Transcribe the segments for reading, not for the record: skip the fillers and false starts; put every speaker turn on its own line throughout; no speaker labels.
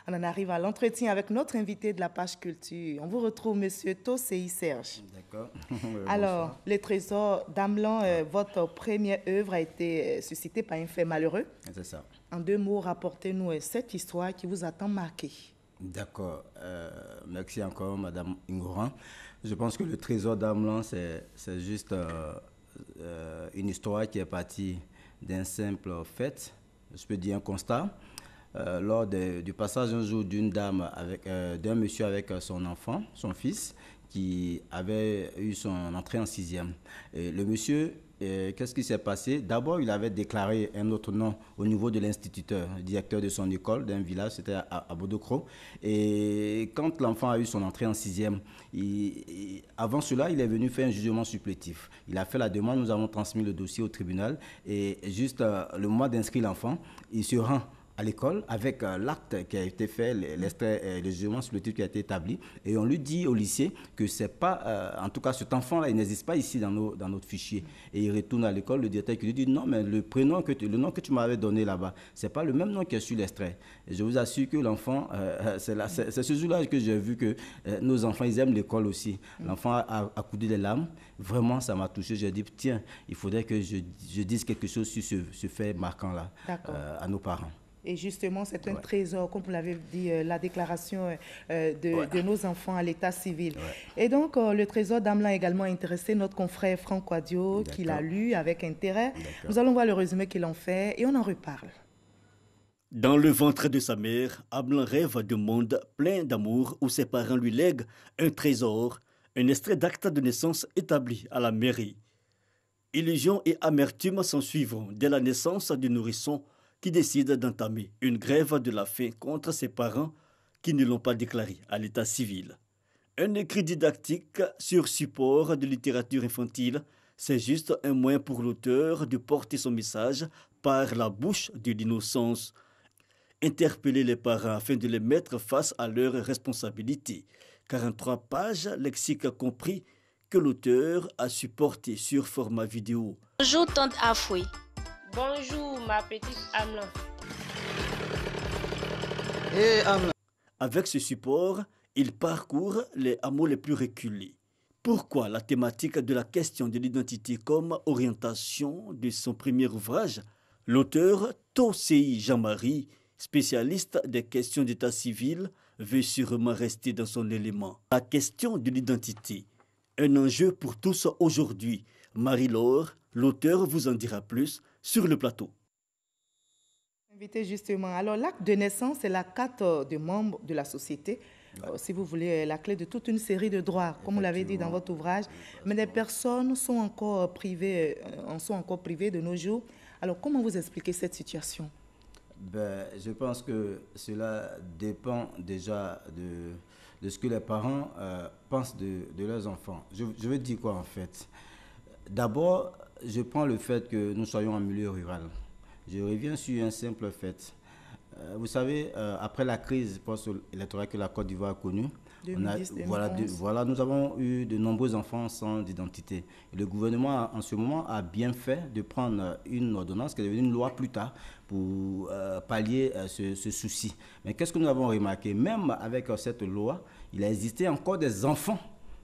On en arrive à l'entretien avec notre invité de la page culture. On vous retrouve, Monsieur Tosei Serge.
D'accord.
Alors, Les Trésors d'Amelan, votre première œuvre a été suscitée par un fait malheureux.
C'est ça.
En 2 mots, rapportez-nous cette histoire qui vous a tant marqué.
D'accord. Merci encore, Madame Ingoran. Je pense que Le Trésor d'Amelan, c'est juste une histoire qui est partie d'un simple fait, je peux dire un constat. Lors du passage un jour d'un monsieur avec son enfant, son fils, qui avait eu son entrée en 6e. Et le monsieur, qu'est-ce qui s'est passé? D'abord, il avait déclaré un autre nom au niveau de l'instituteur, le directeur de son école, d'un village, c'était à Bodokro. Et quand l'enfant a eu son entrée en 6e, avant cela, il est venu faire un jugement supplétif. Il a fait la demande, nous avons transmis le dossier au tribunal. Et juste le mois d'inscrire l'enfant, il se rend à l'école avec l'acte qui a été fait, le jugement supplétif qui a été établi, et on lui dit au lycée que c'est pas, en tout cas cet enfant-là, il n'existe pas ici dans notre fichier. Et il retourne à l'école, le directeur qui lui dit non, mais le nom que tu m'avais donné là-bas, c'est pas le même nom qui est sur l'extrait. Et je vous assure que l'enfant, c'est ce jour-là que j'ai vu que nos enfants, ils aiment l'école aussi. L'enfant a coudé les larmes. Vraiment, ça m'a touché. J'ai dit, tiens, il faudrait que je dise quelque chose sur ce fait marquant-là à nos parents.
Et justement, c'est un trésor, comme vous l'avez dit, la déclaration de nos enfants à l'état civil. Et donc, le trésor d'Amelan a également intéressé notre confrère Franck Quadio, qui l'a lu avec intérêt. Nous allons voir le résumé qu'il en fait et on en reparle.
Dans le ventre de sa mère, Amelan rêve d'un monde plein d'amour où ses parents lui lèguent un trésor, un extrait d'acte de naissance établi à la mairie. Illusion et amertume s'en suivront dès la naissance du nourrisson qui décide d'entamer une grève de la faim contre ses parents qui ne l'ont pas déclaré à l'état civil. Un écrit didactique sur support de littérature infantile, c'est juste un moyen pour l'auteur de porter son message par la bouche de l'innocence. Interpeller les parents afin de les mettre face à leurs responsabilités. 43 pages lexique compris que l'auteur a supporté sur format vidéo.
Bonjour tante Afoué.
Bonjour ma petite Amelan.
Avec ce support, il parcourt les hameaux les plus reculés. Pourquoi la thématique de la question de l'identité comme orientation de son premier ouvrage? L'auteur Tosei Jean-Marie, spécialiste des questions d'état civil, veut sûrement rester dans son élément. La question de l'identité, un enjeu pour tous aujourd'hui. Marie-Laure, l'auteur vous en dira plus sur le plateau.
Invité justement. Alors, l'acte de naissance, c'est la carte de membre de la société. Si vous voulez, la clé de toute une série de droits, comme vous l'avez dit dans votre ouvrage. Mais les personnes sont encore privées, en sont encore privées de nos jours. Alors, comment vous expliquez cette situation?
Je pense que cela dépend déjà de ce que les parents pensent de leurs enfants. Je veux dire quoi en fait? D'abord, je prends le fait que nous soyons en milieu rural. Je reviens sur un simple fait. Vous savez, après la crise post-électorale que la Côte d'Ivoire a connue, nous avons eu de nombreux enfants sans identité. Et le gouvernement, en ce moment, a bien fait de prendre une ordonnance qui est devenue une loi plus tard pour pallier ce souci. Mais qu'est-ce que nous avons remarqué? Même avec cette loi, il a existé encore des enfants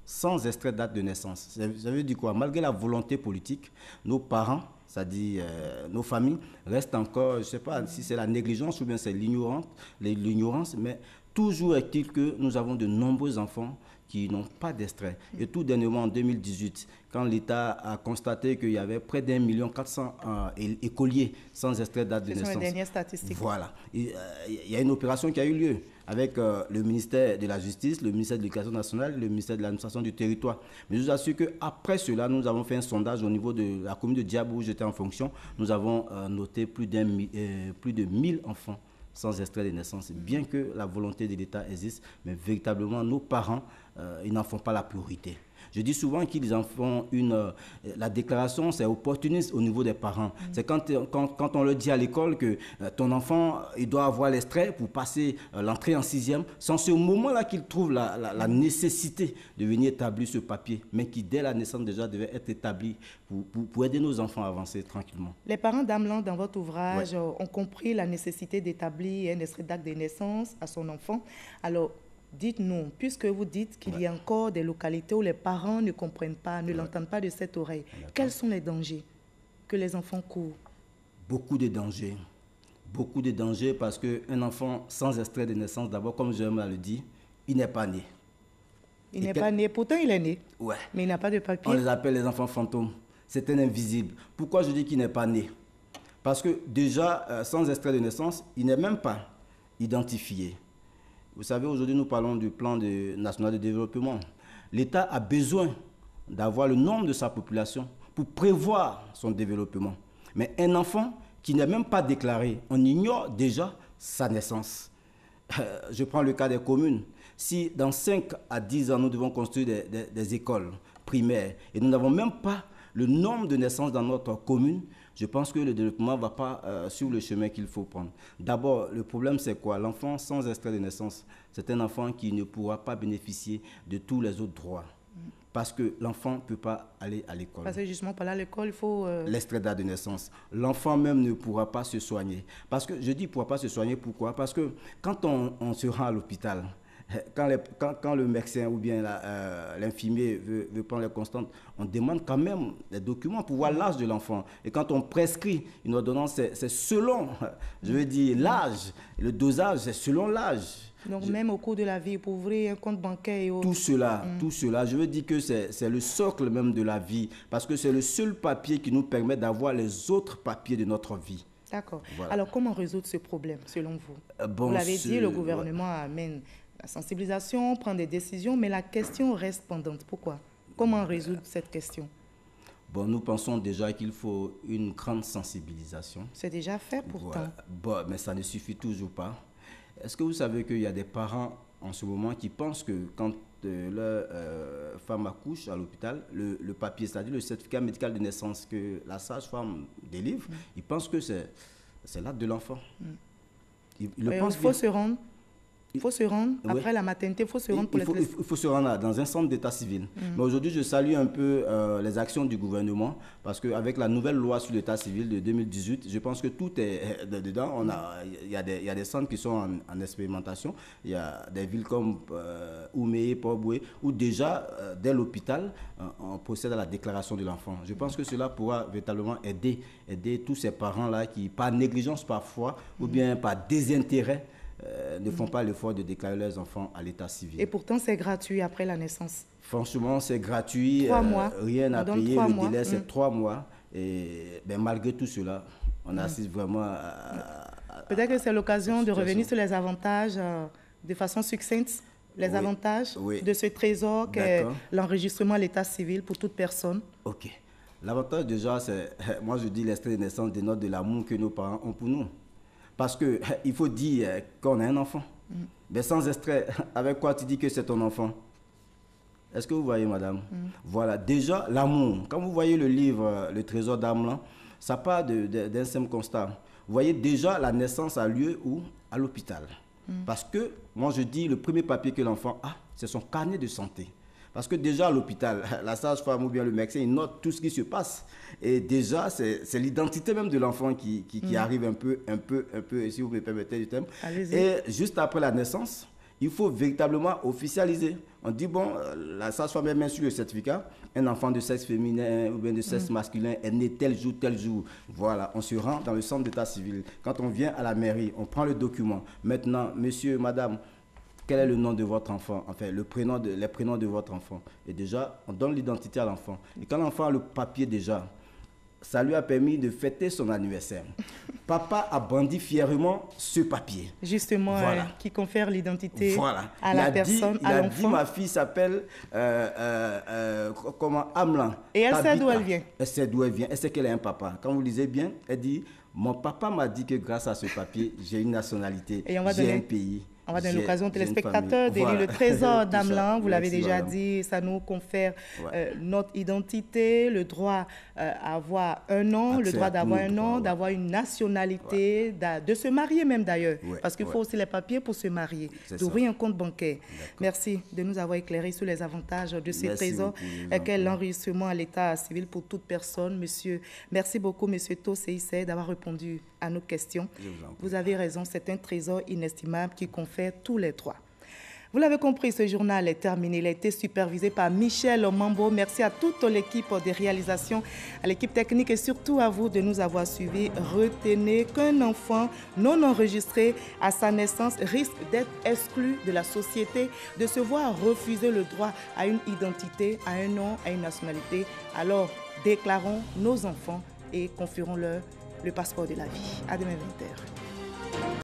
sans extrait de date de naissance. Ça veut dire quoi? Malgré la volonté politique, nos parents, c'est-à-dire nos familles, restent encore, je ne sais pas si c'est la négligence ou bien c'est l'ignorance, mais toujours est-il que nous avons de nombreux enfants qui n'ont pas d'extrait. Et tout dernièrement, en 2018, quand l'État a constaté qu'il y avait près d'1,4 million écoliers sans extrait de date de naissance.
Ce sont les dernières statistiques.
Voilà. Il y a une opération qui a eu lieu avec le ministère de la Justice, le ministère de l'Éducation nationale, le ministère de l'Administration du territoire. Mais je vous assure qu'après cela, nous avons fait un sondage au niveau de la commune de Diabou où j'étais en fonction. Nous avons noté plus de 1000 enfants sans extrait de naissance, bien que la volonté de l'État existe, mais véritablement, nos parents, ils n'en font pas la priorité. Je dis souvent qu'ils en font la déclaration, c'est opportuniste au niveau des parents. C'est quand on leur dit à l'école que ton enfant, il doit avoir l'extrait pour passer l'entrée en 6e. C'est en ce moment-là qu'ils trouvent la nécessité de venir établir ce papier, mais qui dès la naissance déjà devait être établi pour aider nos enfants à avancer tranquillement.
Les parents d'Amlan, dans votre ouvrage, ont compris la nécessité d'établir un extrait d'acte de naissance à son enfant. Alors, dites-nous, puisque vous dites qu'il y a encore des localités où les parents ne comprennent pas, ne l'entendent pas de cette oreille, quels sont les dangers que les enfants courent?
Beaucoup de dangers. Beaucoup de dangers parce qu'un enfant sans extrait de naissance, d'abord, comme j'aime à le dire, il n'est pas né.
Il n'est pas né, pourtant il est né,
ouais.
Mais il n'a pas de papier.
On les appelle les enfants fantômes. C'est un invisible. Pourquoi je dis qu'il n'est pas né? Parce que déjà, sans extrait de naissance, il n'est même pas identifié. Vous savez, aujourd'hui, nous parlons du plan national de développement. L'État a besoin d'avoir le nombre de sa population pour prévoir son développement. Mais un enfant qui n'est même pas déclaré, on ignore déjà sa naissance. Je prends le cas des communes. Si dans 5 à 10 ans, nous devons construire des écoles primaires et nous n'avons même pas le nombre de naissances dans notre commune, je pense que le développement ne va pas sur le chemin qu'il faut prendre. D'abord, le problème, c'est quoi? L'enfant sans extrait de naissance, c'est un enfant qui ne pourra pas bénéficier de tous les autres droits. Parce que l'enfant ne peut pas aller à l'école.
Parce que justement, par là, à l'école, il faut...
L'extrait d'acte de naissance. L'enfant même ne pourra pas se soigner. Parce que, je dis ne pourra pas se soigner, pourquoi? Parce que quand on se rend à l'hôpital, quand le médecin ou bien l'infirmier veut prendre les constantes, on demande quand même des documents pour voir l'âge de l'enfant. Et quand on prescrit une ordonnance, c'est selon, je veux dire, l'âge. Le dosage, c'est selon l'âge.
Donc même au cours de la vie, pour ouvrir un compte bancaire et autres.
Tout cela, je veux dire que c'est le socle même de la vie. Parce que c'est le seul papier qui nous permet d'avoir les autres papiers de notre vie.
D'accord. Voilà. Alors comment résoudre ce problème, selon vous? Vous l'avez dit, le gouvernement amène la sensibilisation, prend des décisions, mais la question reste pendante. Pourquoi? Comment résoudre cette question?
Bon, nous pensons déjà qu'il faut une grande sensibilisation.
C'est déjà fait pourtant.
Bon, mais ça ne suffit toujours pas. Est-ce que vous savez qu'il y a des parents en ce moment qui pensent que quand leur femme accouche à l'hôpital, le papier, c'est-à-dire le certificat médical de naissance que la sage-femme délivre, ils pensent que c'est l'acte de l'enfant.
Il faut se rendre. Il faut se rendre, après la maternité, il faut se rendre pour les tests.
Il faut se rendre dans un centre d'état civil. Mais aujourd'hui, je salue un peu les actions du gouvernement, parce qu'avec la nouvelle loi sur l'état civil de 2018, je pense que tout est dedans. Il y a des centres qui sont en expérimentation. Il y a des villes comme Oumé, Port-Boué, où déjà, dès l'hôpital, on procède à la déclaration de l'enfant. Je pense que cela pourra véritablement aider tous ces parents-là qui, par négligence parfois, ou bien par désintérêt, ne font pas l'effort de déclarer leurs enfants à l'état civil.
Et pourtant, c'est gratuit après la naissance.
Franchement, c'est gratuit.
3 mois.
Rien à payer. Le délai, c'est 3 mois. Et malgré tout cela, on assiste vraiment à...
Peut-être que c'est l'occasion de revenir sur les avantages de façon succincte. Les avantages de ce trésor qu'est l'enregistrement à l'état civil pour toute personne.
OK. L'avantage déjà, c'est... Moi, je dis l'extrait de naissance dénote de l'amour que nos parents ont pour nous. Parce qu'il faut dire qu'on a un enfant. Mais sans extrait, avec quoi tu dis que c'est ton enfant? Est-ce que vous voyez, madame? Voilà, déjà, l'amour. Quand vous voyez le livre « Le trésor d'Amlan », ça part d'un simple constat. Vous voyez, déjà, la naissance a lieu où? À l'hôpital. Parce que, moi je dis, le premier papier que l'enfant a, c'est son carnet de santé. Parce que déjà à l'hôpital, la sage-femme ou bien le médecin, il note tout ce qui se passe. Et déjà, c'est l'identité même de l'enfant qui arrive un peu, si vous me permettez du terme. Et juste après la naissance, il faut véritablement officialiser. On dit, bon, la sage-femme met sur le certificat, un enfant de sexe féminin ou bien de sexe masculin est né tel jour, tel jour. Voilà, on se rend dans le centre d'état civil. Quand on vient à la mairie, on prend le document. Maintenant, monsieur, madame, quel est le nom de votre enfant? Enfin, les prénoms de votre enfant. Et déjà, on donne l'identité à l'enfant. Et quand l'enfant a le papier déjà, ça lui a permis de fêter son anniversaire. Papa a brandi fièrement ce papier.
Justement, qui confère l'identité à la personne, à l'enfant. Il a dit,
ma fille s'appelle Amlan.
Et elle sait d'où elle vient.
Elle sait d'où elle vient. Elle sait qu'elle a un papa. Quand vous lisez bien, elle dit, mon papa m'a dit que grâce à ce papier, j'ai une nationalité, j'ai un pays.
On va donner l'occasion aux
j'ai une
téléspectateurs
famille.
d'élire
Voilà.
le trésor
Tout ça.
d'Amelin. Vous l'avez
Merci,
déjà
madame.
dit, ça nous confère
Ouais.
notre identité, le droit à avoir un nom, le
Accès
droit
à
d'avoir
tous
un
nos
nom,
droits, ouais.
d'avoir une nationalité, de se marier même d'ailleurs.
Ouais,
Parce qu'il faut
ouais.
aussi les papiers pour se marier,
C'est
d'ouvrir
ça.
un compte bancaire. Merci de nous avoir éclairé sur les avantages de ces
Merci
trésors,
beaucoup, je vous en
qu'est
prie.
l'enregistrement à l'état civil pour toute personne. Monsieur, merci beaucoup, Monsieur Toseïsé, d'avoir répondu à nos questions.
Je vous en prie.
Vous avez raison, c'est un trésor inestimable qui confère tous les droits. Vous l'avez compris, ce journal est terminé. Il a été supervisé par Michel Mambo. Merci à toute l'équipe de réalisation, à l'équipe technique et surtout à vous de nous avoir suivis. Retenez qu'un enfant non enregistré à sa naissance risque d'être exclu de la société, de se voir refuser le droit à une identité, à un nom, à une nationalité. Alors, déclarons nos enfants et conférons-leur le passeport de la vie. À demain 20h.